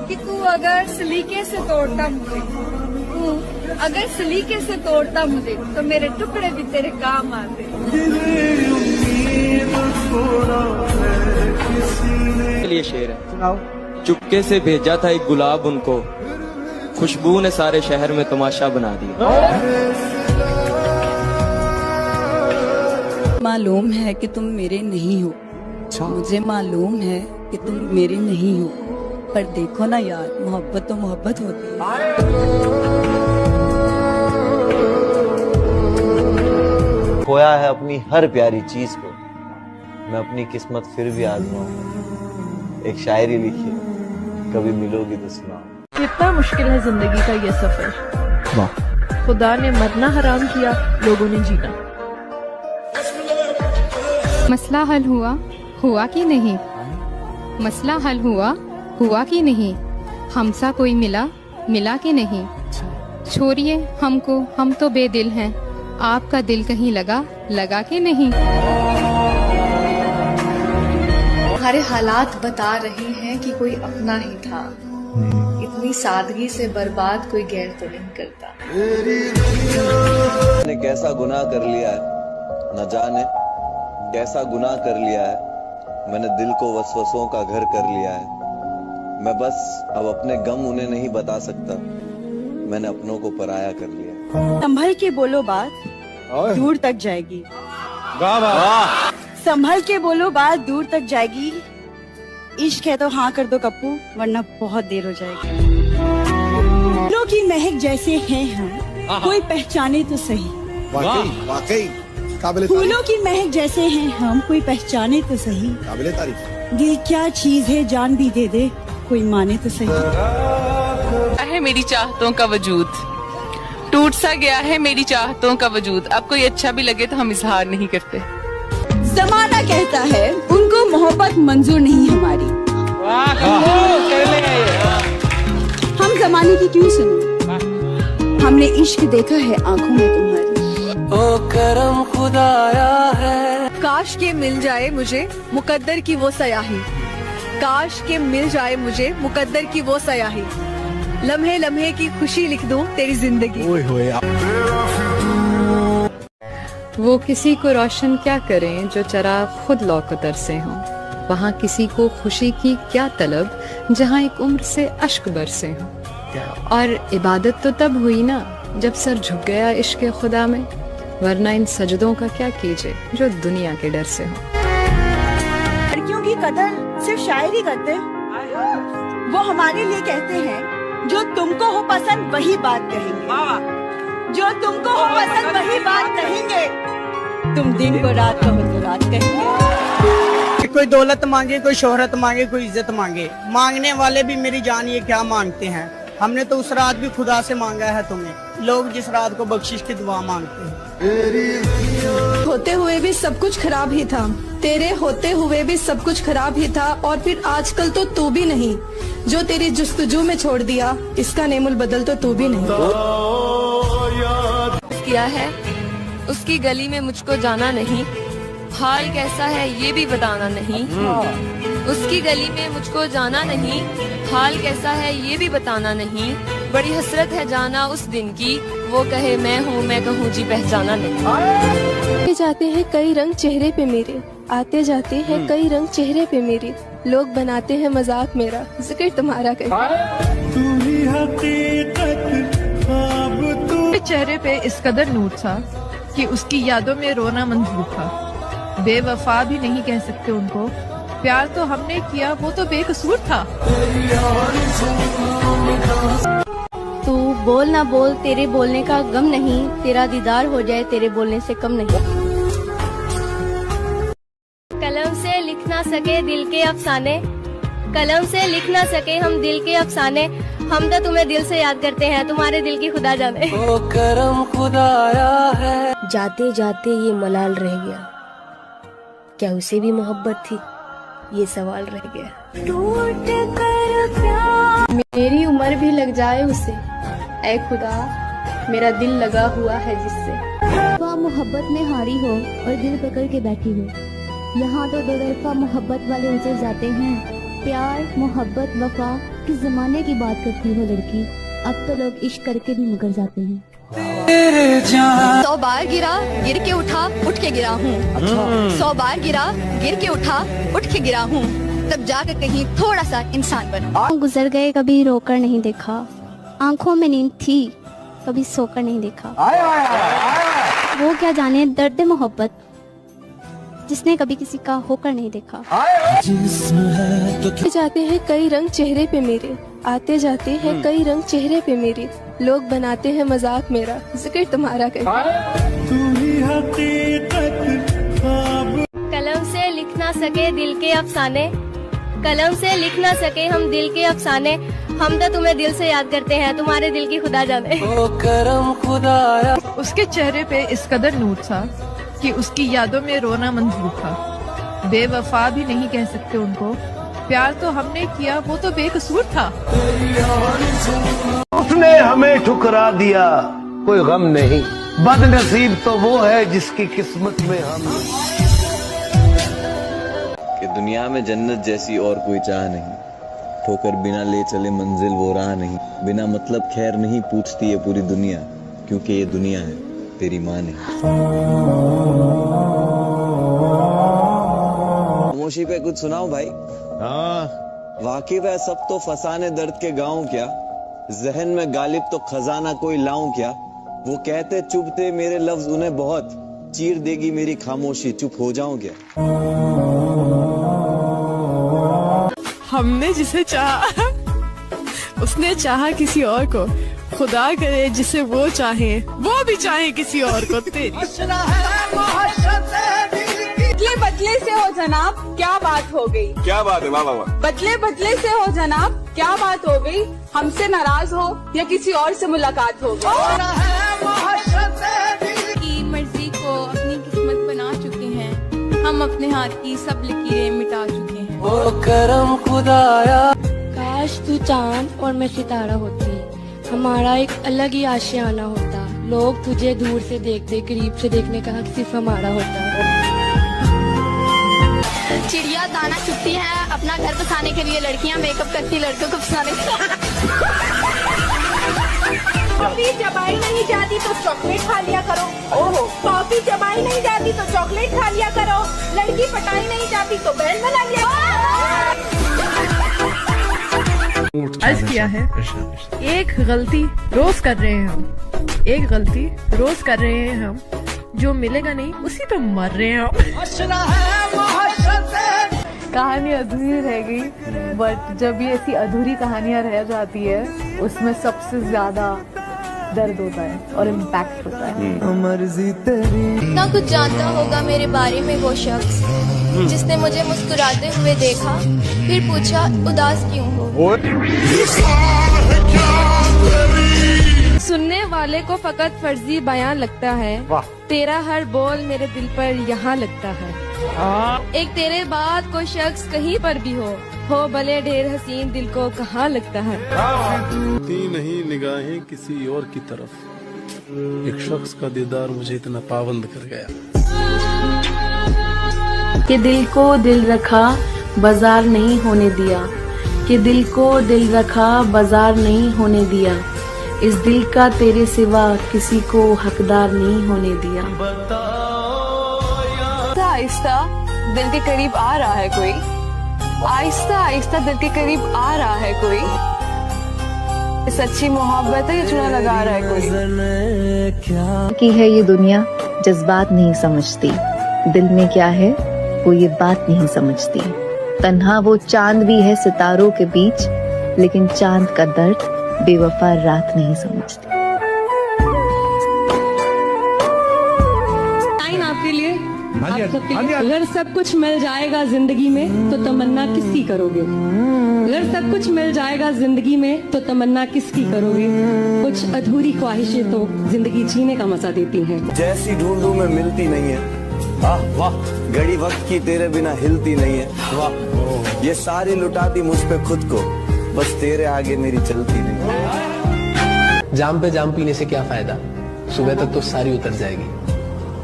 कि तू अगर सलीके से तोड़ता मुझे, तू अगर सलीके से तोड़ता मुझे, तो मेरे टुकड़े भी तेरे काम आते। के लिए शेर है, सुनाओ। चुपके से भेजा था एक गुलाब उनको, खुशबू ने सारे शहर में तमाशा बना दिया। मालूम है कि तुम मेरे नहीं हो, मुझे मालूम है कि तुम मेरे नहीं हो, पर देखो ना यार, मोहब्बत तो मोहब्बत होती है। खोया है अपनी हर प्यारी चीज को, मैं अपनी किस्मत फिर भी आजमाऊं। एक शायरी लिखी, कभी मिलोगी तो सुनाओ। कितना मुश्किल है जिंदगी का ये सफर। वाह। खुदा ने मरना हराम किया, लोगों ने जीना। मसला हल हुआ, हुआ कि नहीं? मसला हल हुआ, हुआ कि नहीं? हमसा कोई मिला, मिला कि नहीं? छोड़िए हमको, हम तो बेदिल हैं, आपका दिल कहीं लगा, लगा कि नहीं? हमारे हालात बता रहे हैं कि कोई अपना ही था, इतनी सादगी से बर्बाद कोई गैर तो नहीं करता। ने कैसा गुनाह कर लिया है, न जाने कैसा गुनाह कर लिया है, मैंने दिल को वसवसों का घर कर लिया है। मैं बस अब अपने गम उन्हें नहीं बता सकता, मैंने अपनों को पराया कर लिया। संभल के बोलो बात, दूर तक जाएगी। संभल के बोलो बात, दूर तक जाएगी। इश्क है तो हाँ कर दो कप्पू, वरना बहुत देर हो जाएगी। फूलों की महक जैसे हैं हम, कोई पहचाने तो सही। वाकई फूलों की महक जैसे हैं हम, कोई पहचाने तो सही। काबिले तारीफ। दिल क्या चीज है, जान भी दे दे, कोई माने तो सही। है मेरी चाहतों का वजूद, टूट सा गया है मेरी चाहतों का वजूद। अब कोई अच्छा भी लगे तो हम इजहार नहीं करते। जमाना कहता है उनको मोहब्बत मंजूर नहीं हमारी। हम जमाने की क्यों सुने, हमने इश्क देखा है आंखों में तुम्हारी। ओ करम खुदाया है। काश के मिल जाए मुझे मुकद्दर की वो सयाही, काश के मिल जाए मुझे मुकद्दर की वो सयाही, लम्हे लम्हे की खुशी लिख दूं तेरी जिंदगी। वो किसी को रोशन क्या करें जो चराग खुद लौ को तरसे हों। वहाँ किसी को खुशी की क्या तलब, जहाँ एक उम्र से अश्क बरसे हों। और इबादत तो तब हुई ना जब सर झुक गया इश्क खुदा में, वरना इन सजदों का क्या कीजिए जो दुनिया के डर से हो। लड़कियों की कदर सिर्फ शायर ही करते, वो हमारे लिए कहते हैं जो तुमको हो पसंद वही बात कहेंगे, जो तुमको हो पसंद वही बात कहेंगे, तुम दिन को रात कहो तो रात कहेंगे। कोई दौलत मांगे, कोई शोहरत मांगे, कोई इज्जत मांगे, मांगने वाले भी मेरी जान ये क्या मांगते हैं। हमने तो उस रात भी खुदा से मांगा है तुम्हें, लोग जिस रात को बख्शिश की दुआ मांगते हैं। होते हुए भी सब कुछ खराब ही था, तेरे होते हुए भी सब कुछ खराब ही था, और फिर आजकल तो तू भी नहीं, जो तेरी जुस्तजू में छोड़ दिया, इसका नेमुल बदल तो तू भी नहीं। किया है उसकी गली में मुझको जाना नहीं, हाल कैसा है ये भी बताना नहीं। उसकी गली में मुझको जाना नहीं, हाल कैसा है ये भी बताना नहीं। बड़ी हसरत है जाना उस दिन की, वो कहे मैं हूँ मैं कहूँ जी पहचाना नहीं। आते जाते हैं कई रंग चेहरे पे मेरे, आते जाते हैं कई रंग चेहरे पे मेरे, लोग बनाते हैं मजाक मेरा, जिक्र तुम्हारा चेहरे पे इस कदर नूर था कि उसकी यादों में रोना मंजूर था। बेवफा भी नहीं कह सकते उनको, प्यार तो हमने किया वो तो बेकसूर था। तू बोल ना बोल, तेरे बोलने का गम नहीं, तेरा दीदार हो जाए तेरे बोलने से कम नहीं। कलम से लिख ना सके दिल के अफसाने, कलम से लिख ना सके हम दिल के अफसाने, हम तो तुम्हें दिल से याद करते हैं, तुम्हारे दिल की खुदा जाने। ओ करम खुदाया है। जाते जाते ये मलाल रह गया, क्या उसे भी मोहब्बत थी, ये सवाल रह गया। टूट कर प्यार मेरी उम्र भी लग जाए उसे, ऐ खुदा मेरा दिल लगा हुआ है जिससे। वह मोहब्बत में हारी हो और दिल पकड़ के बैठी हो, यहाँ तो दो तरफा मोहब्बत वाले उतर जाते हैं। प्यार मोहब्बत वफा किस जमाने की बात करती हो लड़की, अब तो लोग इश्क करके भी मुकर जाते हैं। 100 बार गिरा गिर के उठा उठ के गिरा हूँ। 100 बार गिरा गिर के उठा उठ के गिरा हूँ, तब जाकर कहीं थोड़ा सा इंसान बना। गुजर गए कभी रोकर नहीं देखा, आंखों में नींद थी कभी सोकर नहीं देखा। वो क्या जाने दर्द मोहब्बत, जिसने कभी किसी का होकर नहीं देखा। जाते हैं कई रंग चेहरे पे मेरे, आते जाते हैं कई रंग चेहरे पे मेरे, लोग बनाते हैं मजाक मेरा, जिक्र तुम्हारा कर। कलम से लिख ना सके दिल के अफसाने, कलम से लिख ना सके हम दिल के अफसाने, हम तो तुम्हें दिल से याद करते हैं, तुम्हारे दिल की खुदा जाने। उसके चेहरे पे इस कदर नूर था कि उसकी यादों में रोना मंजूर था। बेवफा भी नहीं कह सकते उनको, प्यार तो हमने किया वो तो बेकसूर था। उसने हमें ठुकरा दिया कोई गम नहीं, बदनसीब तो वो है जिसकी किस्मत में हम। कि दुनिया में जन्नत जैसी और कोई चाह नहीं, ठोकर बिना ले चले मंजिल वो राह नहीं, बिना मतलब खैर नहीं पूछती है पूरी दुनिया, क्योंकि ये दुनिया है तेरी माँ नहीं। खामोशी पे कुछ सुनाओ भाई। वाकिफ है सब तो फसाने दर्द के गाँव क्या, जहन में गालिब तो खजाना कोई लाऊं क्या, वो कहते चुप थे मेरे लफ्ज उन्हें बहुत, चीर देगी मेरी खामोशी चुप हो जाऊं क्या। हमने जिसे चाहा उसने चाहा किसी और को, खुदा करे जिसे वो चाहे वो भी चाहे किसी और को। बदले बदले से हो जनाब क्या बात हो गई, क्या बात है, वाह वाह वाह। बदले बदले से हो जनाब क्या बात हो गई, हमसे नाराज हो या किसी और से मुलाकात हो गई। की मर्जी को अपनी किस्मत बना चुके हैं, हम अपने हाथ की सब लकीरें मिटा चुके हैं। वो करम खुदाया, काश तू चांद और मैं सितारा होती, हमारा एक अलग ही आशियाना होता, लोग तुझे दूर से देखते करीब से देखने का हक सिर्फ हमारा होता। चिड़िया दाना चुगती है, अपना घर बसाने के लिए लड़कियां मेकअप करती लड़कों को फंसाने। कॉफी चबाई नहीं जाती तो चॉकलेट खा लिया करो। ओहो, कॉफी चबाई नहीं जाती तो चॉकलेट खा लिया करो, लड़की पटाई नहीं जाती तो बैल बना लिया। अर्ज किया है, एक गलती रोज कर रहे हैं हम, एक गलती रोज कर रहे हैं हम, जो मिलेगा नहीं उसी पे मर रहे हैं हम। कहानी अधूरी रह गई, बट जब ये ऐसी अधूरी कहानियां रह जाती है उसमें सबसे ज्यादा दर्द होता है और इम्पैक्ट होता है। मर्जी तेरी। ना कुछ जानता होगा मेरे बारे में वो शख्स, जिसने मुझे मुस्कुराते हुए देखा फिर पूछा उदास क्यों हो। सुनने वाले को फकत फर्जी बयान लगता है, तेरा हर बोल मेरे दिल पर यहाँ लगता है। एक तेरे बाद कोई शख्स कहीं पर भी हो भले ढेर हसीन दिल को कहाँ लगता है। नहीं निगाहें किसी और की तरफ, एक शख्स का दीदार मुझे इतना पाबंद कर गया कि दिल को दिल रखा बाजार नहीं होने दिया, कि दिल को दिल रखा बाजार नहीं होने दिया, इस दिल का तेरे सिवा किसी को हकदार नहीं होने दिया। आहिस्ता दिल के करीब आ रहा है कोई, आहिस्ता आहिस्ता दिल के करीब आ रहा है कोई, सच्ची मोहब्बत है ये चुना लगा रहा है कोई। की है ये दुनिया जज्बात नहीं समझती, दिल में क्या है वो ये बात नहीं समझती, तन्हा वो चांद भी है सितारों के बीच, लेकिन चांद का दर्द बेवफा रात नहीं समझती। आपके लिए आप सबके लिए, अगर सब कुछ मिल जाएगा जिंदगी में तो तमन्ना किसकी करोगे, अगर सब कुछ मिल जाएगा जिंदगी में तो तमन्ना किसकी करोगे, कुछ अधूरी ख्वाहिशें तो जिंदगी जीने का मजा देती हैं। जैसी ढूंढूं में मिलती नहीं है, वाह वाह, घड़ी वक्त की तेरे बिना हिलती नहीं है, वाह, ये सारी लुटाती मुझ पे खुद को, बस तेरे आगे मेरी चलती नहीं। जाम पे जाम पीने से क्या फायदा, सुबह तक तो सारी उतर जाएगी।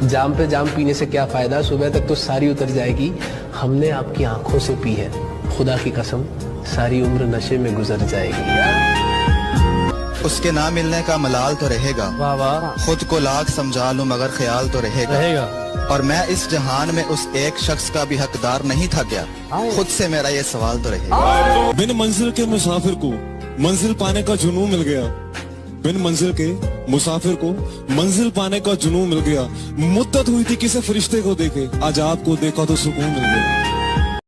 जाम पे जाम पीने से क्या फायदा, सुबह तक तो सारी उतर जाएगी। हमने आपकी आंखों से पी है, खुदा की कसम सारी उम्र नशे में गुजर जाएगी। उसके ना मिलने का मलाल तो रहेगा, खुद को लाख समझा लूं मगर ख्याल तो रहेगा। और मैं इस जहान में उस एक शख्स का भी हकदार नहीं था क्या, खुद से मेरा ये सवाल तो रहेगा। बिन मंजिल के मुसाफिर को मंजिल पाने का जुनून मिल गया, बिन मंजिल के मुसाफिर को मंजिल पाने का जुनून मिल गया। मुद्दत हुई थी किसी फरिश्ते को देखे, आज आपको देखा तो सुकून मिल गया।